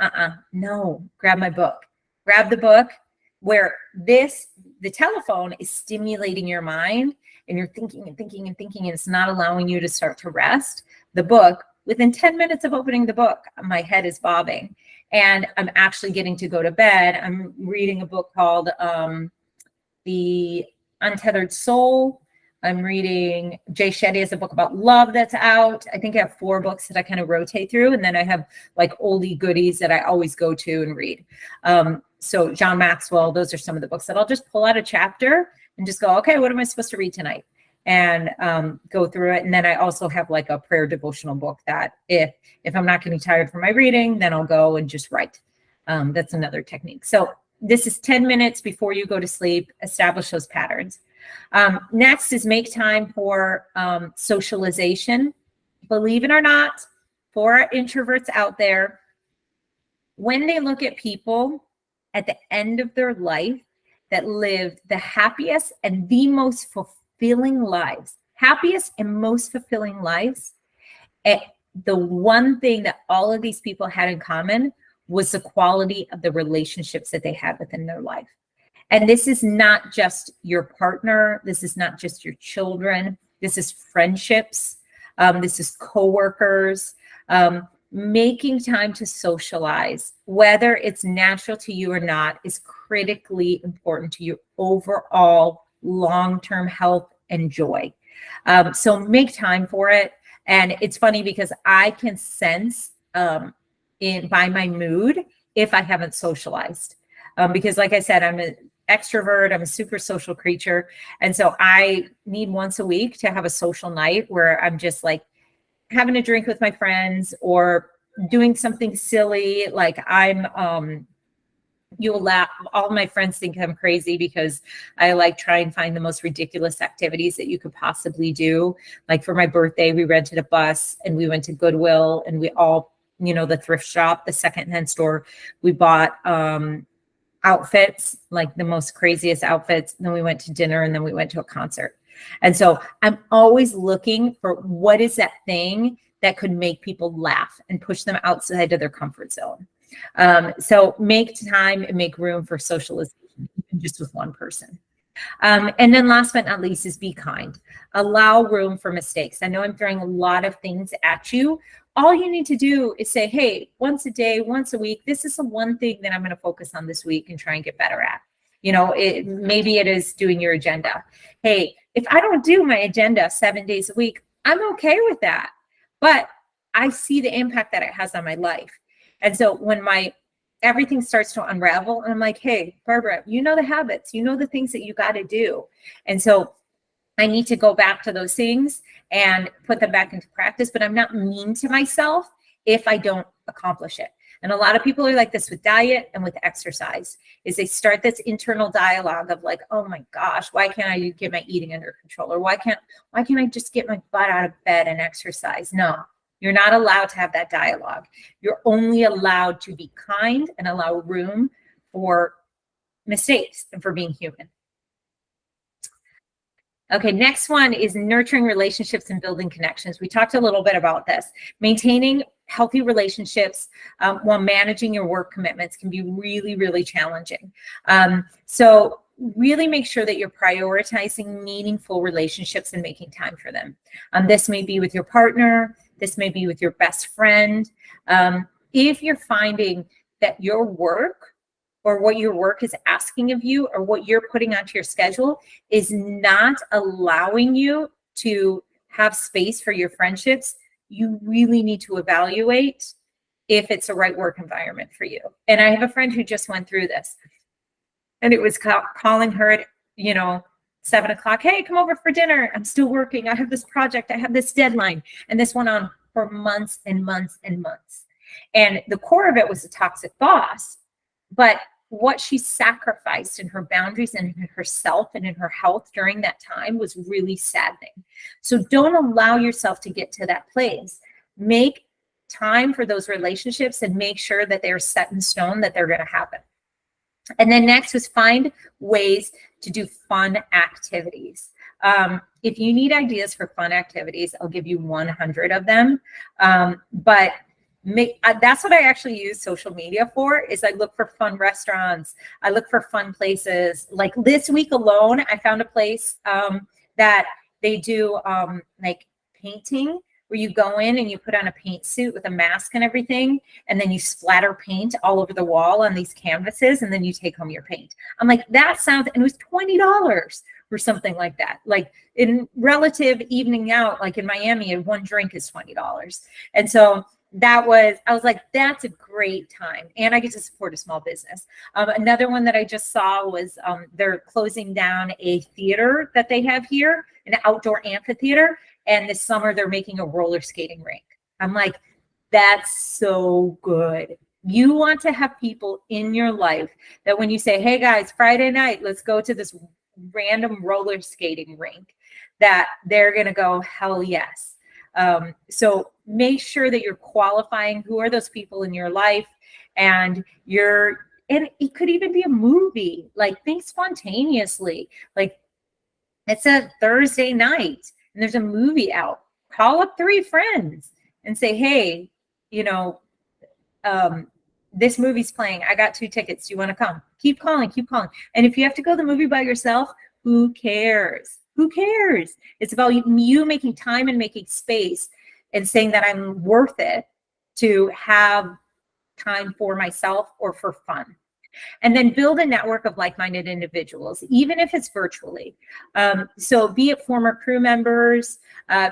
no, grab my book. Grab the book, where the telephone is stimulating your mind, and you're thinking and thinking and thinking, and it's not allowing you to start to rest. The book, within 10 minutes of opening the book, my head is bobbing, and I'm actually getting to go to bed. I'm reading a book called The Untethered Soul. I'm reading, Jay Shetty has a book about love that's out. I think I have 4 books that I kind of rotate through. And then I have like oldie goodies that I always go to and read. So John Maxwell, those are some of the books that I'll just pull out a chapter and just go, okay, what am I supposed to read tonight? And go through it. And then I also have like a prayer devotional book that if I'm not getting tired from my reading, then I'll go and just write. That's another technique. So this is 10 minutes before you go to sleep. Establish those patterns. Next is make time for socialization. Believe it or not, for our introverts out there, when they look at people at the end of their life that lived the happiest and the most fulfilling lives, the one thing that all of these people had in common was the quality of the relationships that they had within their life. And this is not just your partner. This is not just your children. This is friendships. This is coworkers. Making time to socialize, whether it's natural to you or not, is critically important to your overall long-term health and joy. So make time for it. And it's funny because I can sense by my mood if I haven't socialized. Because like I said, I'm an extrovert, I'm a super social creature. And so I need once a week to have a social night where I'm just like having a drink with my friends or doing something silly. Like you'll laugh. All my friends think I'm crazy because I like try and find the most ridiculous activities that you could possibly do. Like for my birthday, we rented a bus and we went to Goodwill, and we all, the thrift shop, the secondhand store, we bought outfits, like the most craziest outfits. And then we went to dinner, and then we went to a concert. And so I'm always looking for what is that thing that could make people laugh and push them outside of their comfort zone. So make time and make room for socialization, even just with one person. And then last but not least is be kind. Allow room for mistakes. I know I'm throwing a lot of things at you. All you need to do is say, hey, once a day, once a week, this is the one thing that I'm going to focus on this week and try and get better at. Maybe it is doing your agenda. Hey, if I don't do my agenda 7 days a week, I'm okay with that. But I see the impact that it has on my life. And so when everything starts to unravel, and I'm like, hey, Barbara, the habits, the things that you got to do. And so I need to go back to those things and put them back into practice, but I'm not mean to myself if I don't accomplish it. And a lot of people are like this with diet and with exercise, is they start this internal dialogue of like, oh my gosh, why can't I get my eating under control? Or why can't I just get my butt out of bed and exercise? No, you're not allowed to have that dialogue. You're only allowed to be kind and allow room for mistakes and for being human. Okay, next one is nurturing relationships and building connections. We talked a little bit about this. Maintaining healthy relationships while managing your work commitments can be really, really challenging. So really make sure that you're prioritizing meaningful relationships and making time for them. This may be with your partner. This may be with your best friend. If you're finding that your work or what your work is asking of you or what you're putting onto your schedule is not allowing you to have space for your friendships, you really need to evaluate if it's the right work environment for you. And I have a friend who just went through this, and it was calling her at, 7 o'clock. Hey, come over for dinner. I'm still working. I have this project. I have this deadline. And this went on for months and months and months. And the core of it was a toxic boss, but what she sacrificed in her boundaries and in herself and in her health during that time was really saddening. So don't allow yourself to get to that place. Make time for those relationships and make sure that they're set in stone, that they're going to happen. And then next was find ways to do fun activities. If you need ideas for fun activities, I'll give you 100 of them. But that's what I actually use social media for, is I look for fun restaurants. I look for fun places. Like this week alone, I found a place that they do like painting, where you go in and you put on a paint suit with a mask and everything, and then you splatter paint all over the wall on these canvases, and then you take home your paint. I'm like, that sounds, and it was $20 or something like that. Like in relative evening out, like in Miami, one drink is $20. And so I was like, that's a great time. And I get to support a small business. Another one that I just saw was they're closing down a theater that they have here, an outdoor amphitheater. And this summer they're making a roller skating rink. I'm like, that's so good. You want to have people in your life that when you say, hey guys, Friday night, let's go to this random roller skating rink, that they're going to go, hell yes. So make sure that you're qualifying who are those people in your life, and it could even be a movie. Like, think spontaneously. Like, it's a Thursday night and there's a movie out. Call up 3 friends and say, hey, this movie's playing. I got 2 tickets. Do you want to come? Keep calling. And if you have to go to the movie by yourself, who cares? Who cares? It's about you making time and making space and saying that I'm worth it to have time for myself or for fun. And then build a network of like-minded individuals, even if it's virtually. So be it former crew members,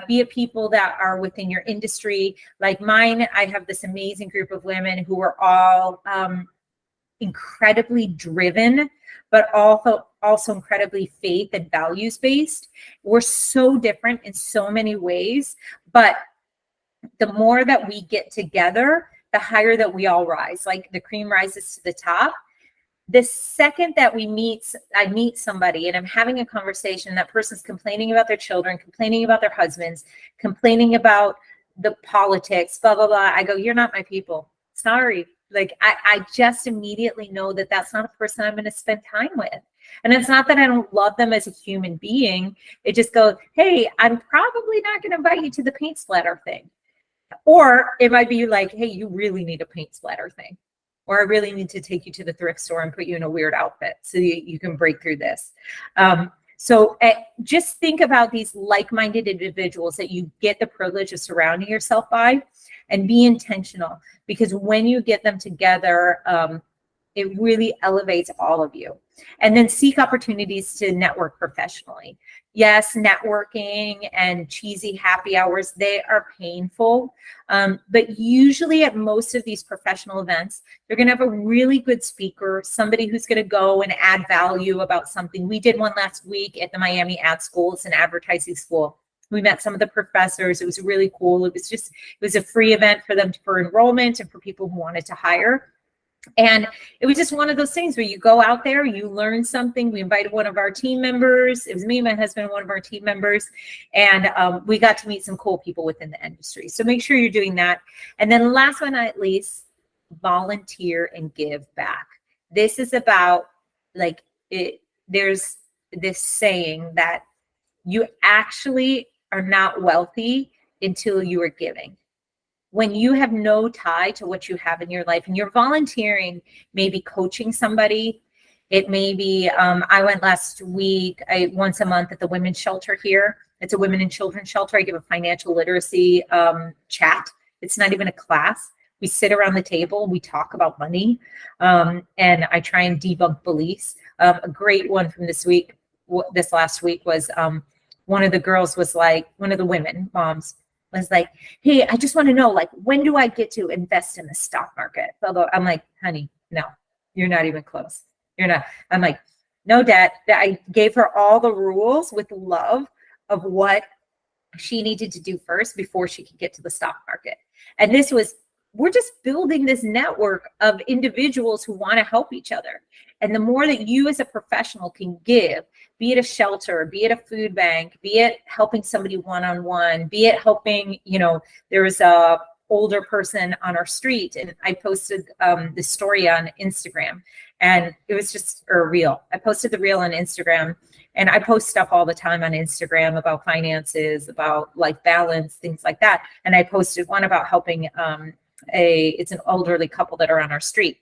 be it people that are within your industry. Like mine, I have this amazing group of women who are all incredibly driven, but also incredibly faith and values based. We're so different in so many ways, but the more that we get together, the higher that we all rise. Like the cream rises to the top. The second that I meet somebody and I'm having a conversation, that person's complaining about their children, complaining about their husbands, complaining about the politics, blah, blah, blah. I go, you're not my people. Sorry. Like I just immediately know that that's not a person I'm going to spend time with. And it's not that I don't love them as a human being. It just goes, hey, I'm probably not going to invite you to the paint splatter thing. Or it might be like, hey, you really need a paint splatter thing. Or I really need to take you to the thrift store and put you in a weird outfit so you can break through this. So just think about these like-minded individuals that you get the privilege of surrounding yourself by, and be intentional, because when you get them together, it really elevates all of you. And then seek opportunities to network professionally. Yes, networking and cheesy happy hours, they are painful. But usually at most of these professional events, they're going to have a really good speaker, somebody who's going to go and add value about something. We did one last week at the Miami Ad School. It's an advertising school. We met some of the professors. It was really cool. It was a free event for them for enrollment and for people who wanted to hire. And it was just one of those things where you go out there, you learn something. We invited one of our team members. It was me, my husband, one of our team members. And we got to meet some cool people within the industry. So make sure you're doing that. And then last but not least, volunteer and give back. This is about there's this saying that You actually are not wealthy until you are giving. When you have no tie to what you have in your life and you're volunteering, maybe coaching somebody, it may be, I went last week, once a month at the women's shelter here. It's a women and children shelter. I give a financial literacy chat. It's not even a class. We sit around the table, we talk about money, and I try and debunk beliefs. A great one from this last week was one of the girls was like, one of the women moms was like, hey, I just want to know, like, when do I get to invest in the stock market? Although I'm like, honey, no, you're not even close. You're not. I'm like, no, Dad. I gave her all the rules with love of what she needed to do first before she could get to the stock market. And we're just building this network of individuals who want to help each other. And the more that you as a professional can give, be it a shelter, be it a food bank, be it helping somebody one-on-one, be it helping, there was a older person on our street, and I posted the story on Instagram, and it was just a reel. I posted the reel on Instagram, and I post stuff all the time on Instagram about finances, about life balance, things like that. And I posted one about helping it's an elderly couple that are on our street.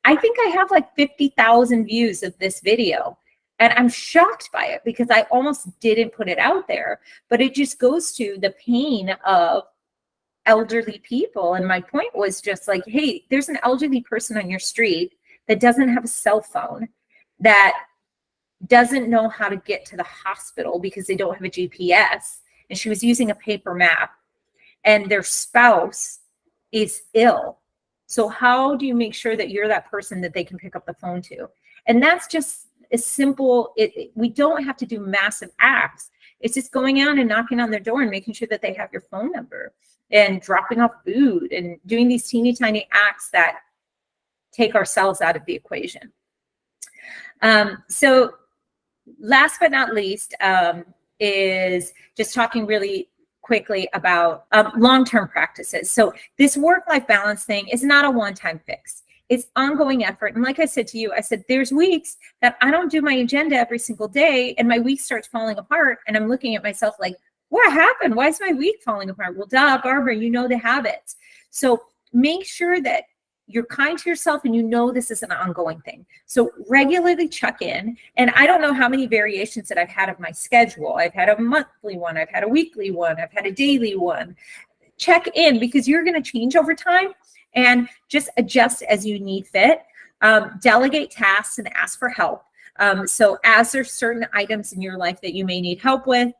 I think I have like 50,000 views of this video. And I'm shocked by it because I almost didn't put it out there, but it just goes to the pain of elderly people. And my point was just like, hey, there's an elderly person on your street that doesn't have a cell phone, that doesn't know how to get to the hospital because they don't have a GPS. And she was using a paper map, and their spouse is ill. So how do you make sure that you're that person that they can pick up the phone to? And that's just as simple. We don't have to do massive acts. It's just going out and knocking on their door and making sure that they have your phone number, and dropping off food, and doing these teeny tiny acts that take ourselves out of the equation. So last but not least is just talking really quickly about long-term practices. So this work-life balance thing is not a one-time fix. It's ongoing effort. And like I said to you, I said, there's weeks that I don't do my agenda every single day, and my week starts falling apart, and I'm looking at myself like, what happened? Why is my week falling apart? Well, duh, Barbara, you know the habits. So make sure that you're kind to yourself and you know this is an ongoing thing. So regularly check in. And I don't know how many variations that I've had of my schedule. I've had a monthly one, I've had a weekly one, I've had a daily one. Check in, because you're going to change over time, and just adjust as you need fit. Delegate tasks and ask for help. So as there's certain items in your life that you may need help with,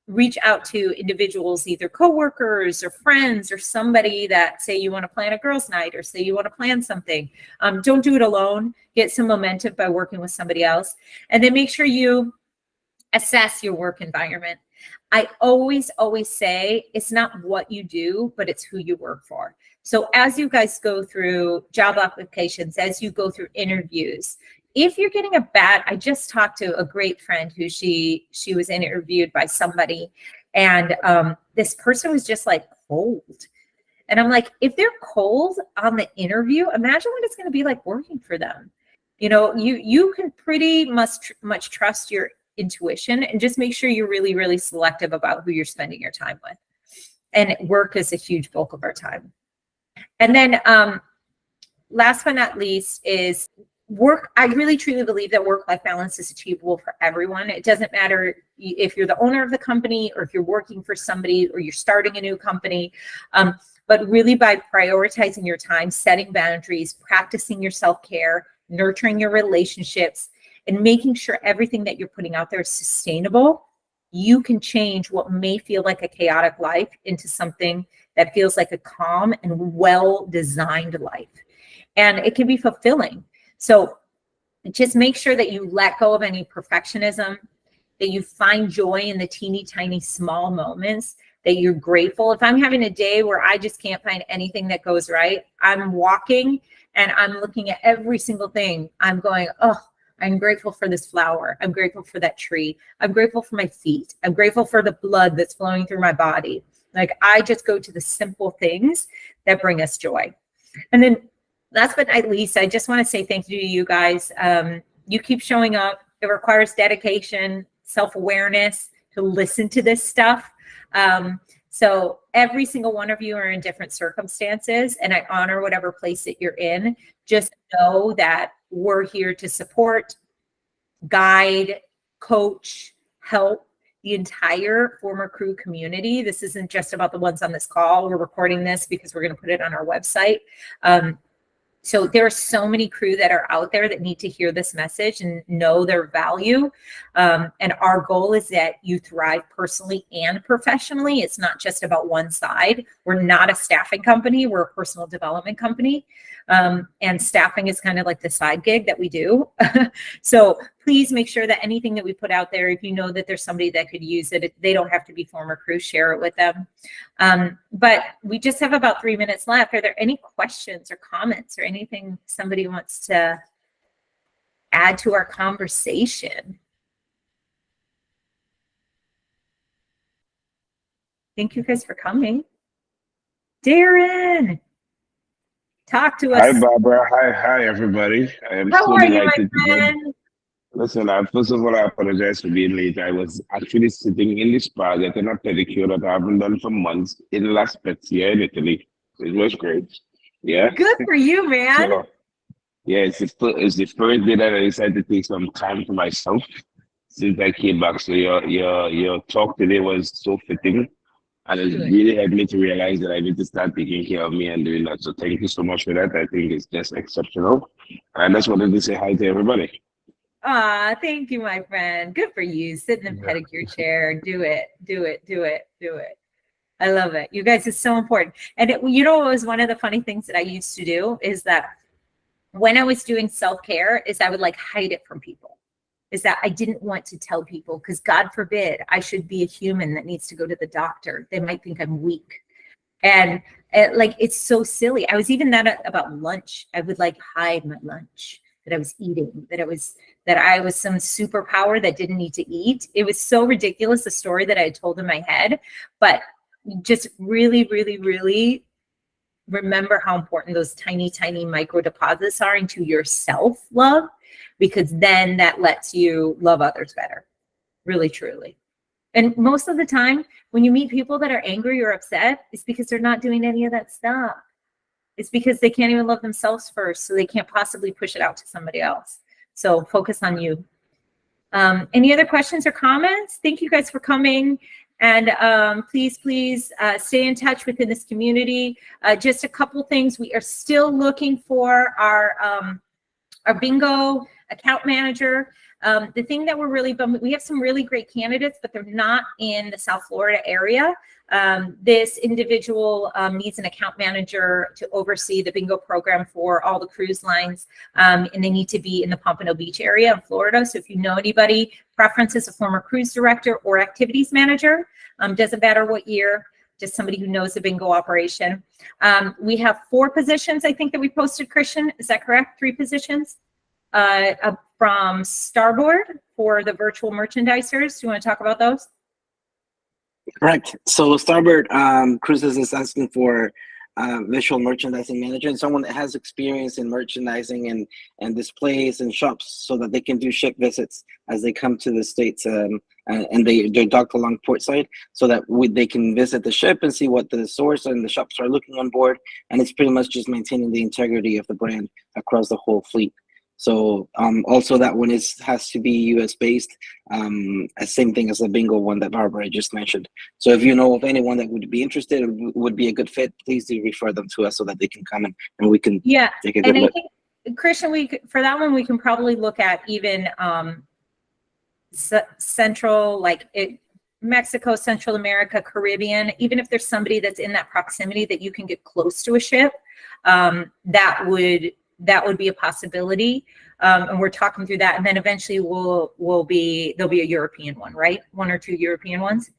reach out to individuals, either coworkers or friends or somebody that, say you want to plan a girls' night, or say you want to plan something. Don't do it alone. Get some momentum by working with somebody else. And then make sure you assess your work environment. I always say it's not what you do, but it's who you work for. So as you guys go through job applications, as you go through interviews, if you're getting I just talked to a great friend who she was interviewed by somebody, and this person was just like cold. And I'm like, if they're cold on the interview, imagine what it's going to be like working for them. You can pretty much trust your intuition, and just make sure you're really, really selective about who you're spending your time with. And work is a huge bulk of our time. And then last but not least is work. I really truly believe that work-life balance is achievable for everyone. It doesn't matter if you're the owner of the company, or if you're working for somebody, or you're starting a new company, but really by prioritizing your time, setting boundaries, practicing your self-care, nurturing your relationships, and making sure everything that you're putting out there is sustainable, you can change what may feel like a chaotic life into something that feels like a calm and well-designed life. And it can be fulfilling. So just make sure that you let go of any perfectionism, that you find joy in the teeny tiny small moments, that you're grateful. If I'm having a day where I just can't find anything that goes right, I'm walking and I'm looking at every single thing. I'm going, oh, I'm grateful for this flower. I'm grateful for that tree. I'm grateful for my feet. I'm grateful for the blood that's flowing through my body. Like, I just go to the simple things that bring us joy. And then last but not least, I just want to say thank you to you guys. You keep showing up. It requires dedication, self-awareness to listen to this stuff. So every single one of you are in different circumstances, and I honor whatever place that you're in. Just know that we're here to support, guide, coach, help the entire former crew community. This isn't just about the ones on this call. We're recording this because we're going to put it on our website. So there are so many crew that are out there that need to hear this message and know their value. And our goal is that you thrive personally and professionally. It's not just about one side. We're not a staffing company. We're a personal development company. And staffing is kind of like the side gig that we do. So please make sure that anything that we put out there, if you know that there's somebody that could use it, they don't have to be former crew, share it with them. But we just have about 3 minutes left. Are there any questions or comments or anything somebody wants to add to our conversation? Thank you guys for coming. Darren, talk to us. Hi, Barbara. Hi, everybody. I am How so are you, my delighted to be. friend? Listen, first of all, I apologize for being late. I was actually sitting in the spa getting a pedicure that I haven't done for months in La Spezia in Italy. It was great. Yeah. Good for you, man. So, yeah, it's the first day that I decided to take some time for myself since I came back. So your talk today was so fitting. And it Good. really helped me to realize that I need to start taking care of me and doing that. So thank you so much for that. I think it's just exceptional. And I just wanted to say hi to everybody. Thank you, my friend. Good for you. Sit in the pedicure chair. Do it. I love it. You guys, it's so important. And you know, what was one of the funny things that I used to do is that when I was doing self-care is I would like hide it from people. Is that I didn't want to tell people because God forbid I should be a human that needs to go to the doctor. They might think I'm weak. And like, it's so silly. I was even that about lunch. I would like hide my lunch that I was eating, that I was some superpower that didn't need to eat. It was so ridiculous, the story that I had told in my head, but just really, really, really remember how important those tiny, tiny micro deposits are into your self-love, because then that lets you love others better, really, truly. And most of the time, when you meet people that are angry or upset, it's because they're not doing any of that stuff. It's because they can't even love themselves first, so they can't possibly push it out to somebody else. So focus on you. Any other questions or comments? Thank you guys for coming. And please stay in touch within this community. Just a couple things. We are still looking for our bingo account manager. The thing that we're really bummed, we have some really great candidates, but they're not in the South Florida area. This individual needs an account manager to oversee the bingo program for all the cruise lines, and they need to be in the Pompano Beach area of Florida. So if you know anybody, preference is a former cruise director or activities manager. Doesn't matter what year, just somebody who knows the bingo operation. We have 4 positions, I think, that we posted, Christian. Is that correct? 3 positions? From Starboard for the virtual merchandisers. Do you want to talk about those? Correct. So Starboard Cruises is asking for visual merchandising manager and someone that has experience in merchandising and displays and shops, so that they can do ship visits as they come to the States, and they're docked along portside, so that they can visit the ship and see what the source and the shops are looking on board. And it's pretty much just maintaining the integrity of the brand across the whole fleet. So also that one has to be US based, same thing as the bingo one that Barbara just mentioned. So if you know of anyone that would be interested, would be a good fit, please do refer them to us so that they can come and we can take a good look. I think, Christian, for that one, we can probably look at even central, Mexico, Central America, Caribbean. Even if there's somebody that's in that proximity that you can get close to a ship, that would be a possibility. And we're talking through that. And then eventually there'll be a European one, right? 1 or 2 European ones.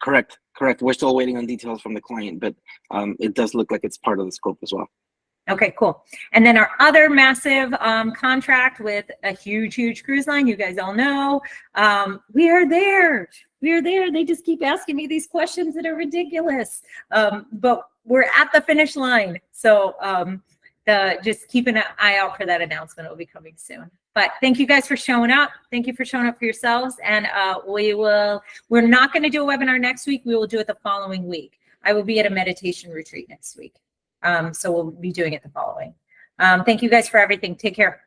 Correct. We're still waiting on details from the client, but it does look like it's part of the scope as well. Okay, cool. And then our other massive contract with a huge cruise line, you guys all know, we are there. They just keep asking me these questions that are ridiculous. But we're at the finish line. So just keep an eye out for that announcement. It will be coming soon. But thank you guys for showing up. Thank you for showing up for yourselves. And we're not going to do a webinar next week. We will do it the following week. I will be at a meditation retreat next week. So we'll be doing it the following. Thank you guys for everything. Take care.